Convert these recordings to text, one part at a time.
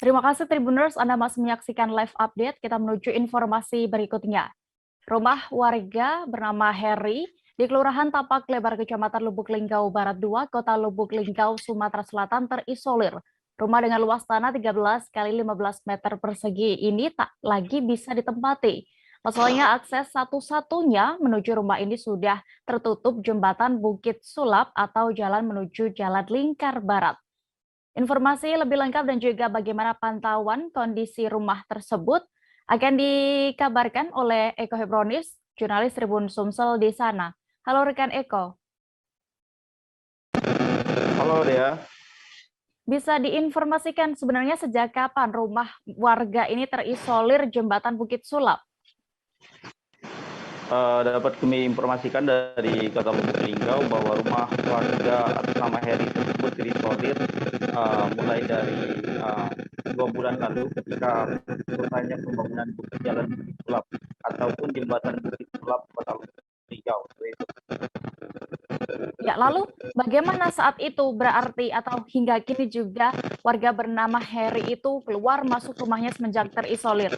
Terima kasih Tribuners, Anda masih menyaksikan live update. Kita menuju informasi berikutnya. Rumah warga bernama Heri di Kelurahan Tapak Lebar, Kecamatan Lubuk Linggau Barat 2, Kota Lubuk Linggau, Sumatera Selatan terisolir. Rumah dengan luas tanah 13 kali 15 meter persegi ini tak lagi bisa ditempati. Masalahnya akses satu-satunya menuju rumah ini sudah tertutup jembatan Bukit Sulap atau jalan menuju Jalan Lingkar Barat. Informasi lebih lengkap dan juga bagaimana pantauan kondisi rumah tersebut akan dikabarkan oleh Eko Hebronis, jurnalis Tribun Sumsel di sana. Halo rekan Eko. Halo Dea. Bisa diinformasikan sebenarnya sejak kapan rumah warga ini terisolir jembatan Bukit Sulap? Dapat kami informasikan dari Kota Lubuk Linggau bahwa rumah warga atas nama Heri tersebut terisolir mulai dari 2 bulan lalu ketika selesainya pembangunan jalan Bukit Sulap ataupun jembatan Bukit Sulap Kota Lubuk Linggau. Ya, lalu bagaimana saat itu berarti atau hingga kini juga warga bernama Heri itu keluar masuk rumahnya semenjak terisolir?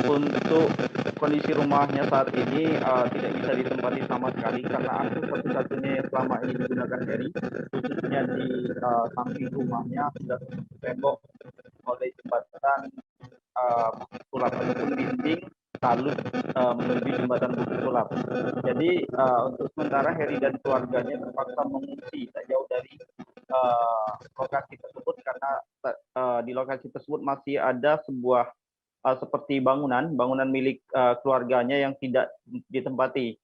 Untuk kondisi rumahnya saat ini tidak bisa ditempati sama sekali karena akses satu-satunya yang selama ini digunakan Heri, khususnya di samping rumahnya sudah tertutup tembok oleh jembatan Bukit Sulap ataupun dinding talut menuju jembatan Bukit Sulap. Jadi untuk sementara Heri dan keluarganya terpaksa mengungsi tak jauh dari lokasi tersebut karena di lokasi tersebut masih ada sebuah seperti bangunan milik keluarganya yang tidak ditempati.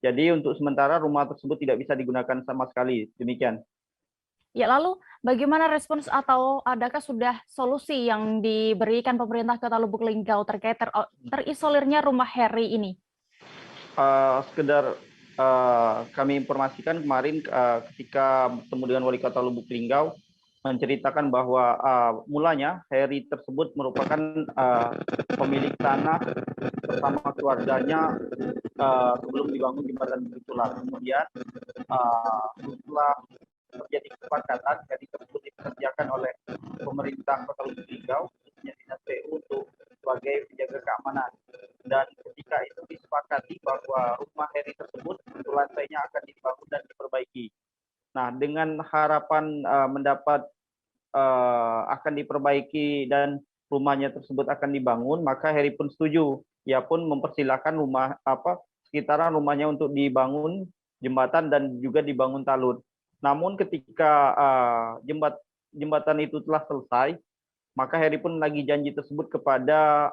Jadi untuk sementara rumah tersebut tidak bisa digunakan sama sekali. Demikian. Ya, lalu bagaimana respons atau adakah sudah solusi yang diberikan pemerintah Kota Lubuk Linggau terkait terisolirnya rumah Heri ini? Sekedar kami informasikan kemarin ketika bertemu dengan Wali Kota Lubuk Linggau, menceritakan bahwa mulanya Heri tersebut merupakan pemilik tanah bersama keluarganya sebelum dibangun jembatan Bukit Sulap. Kemudian setelah terjadi kesepakatan, jadi tersebut dikerjakan oleh pemerintah Kota Lubuk Linggau, khususnya Dinas PU untuk sebagai penjaga keamanan. Dan ketika itu disepakati bahwa rumah Heri tersebut lantainya akan dibangun dan diperbaiki. Nah, dengan harapan mendapat akan diperbaiki dan rumahnya tersebut akan dibangun, maka Heri pun setuju. Ia pun mempersilahkan sekitaran rumahnya untuk dibangun jembatan dan juga dibangun talut. Namun ketika jembatan itu telah selesai, maka Heri pun menagih janji tersebut kepada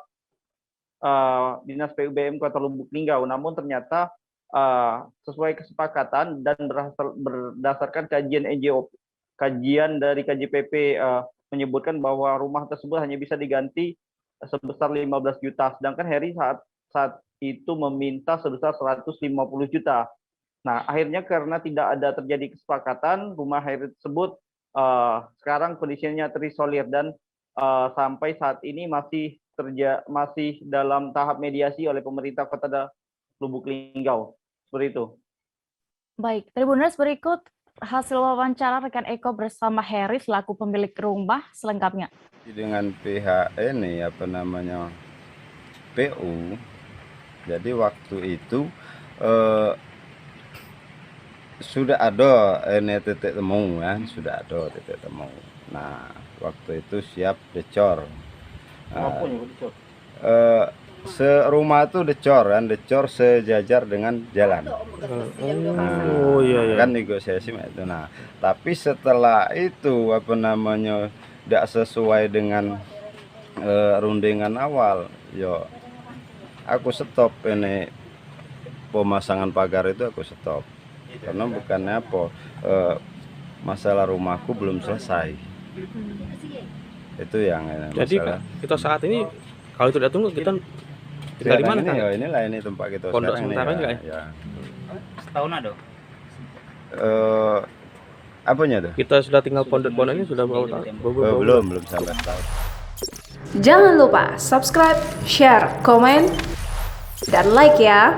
Dinas PUBM Kota Lubuk Linggau. Namun ternyata sesuai kesepakatan dan berdasarkan kajian dari KJPP menyebutkan bahwa rumah tersebut hanya bisa diganti sebesar 15 juta, sedangkan Heri saat itu meminta sebesar 150 juta. Nah, akhirnya karena tidak ada terjadi kesepakatan, rumah Heri tersebut sekarang kondisinya terisolir dan sampai saat ini masih dalam tahap mediasi oleh pemerintah Kota Lubuk Linggau. Seperti itu. Baik, Tribuners, berikut hasil wawancara rekan Eko bersama Heri selaku pemilik rumah selengkapnya. Dengan pihak ini PU, jadi waktu itu sudah ada ini titik temu kan, sudah ada titik temu. Nah, waktu itu siap decor. Serumah itu decor sejajar dengan jalan. Iya. Kan negosiasi itu. Nah, tapi setelah itu tidak sesuai dengan rundingan awal, yo aku stop ini pemasangan pagar itu aku stop. Karena bukannya masalah rumahku belum selesai. Itu yang jadi masalah. Kita saat ini kalau tidak tunggu kita tinggal di mana kan? Ini tempat kita pondok sementara juga ya. Setahun ada. Apanya tuh? Kita sudah tinggal pondok ini sudah berapa tahun? Belum sampai setahun. Jangan lupa subscribe, share, komen, dan like ya.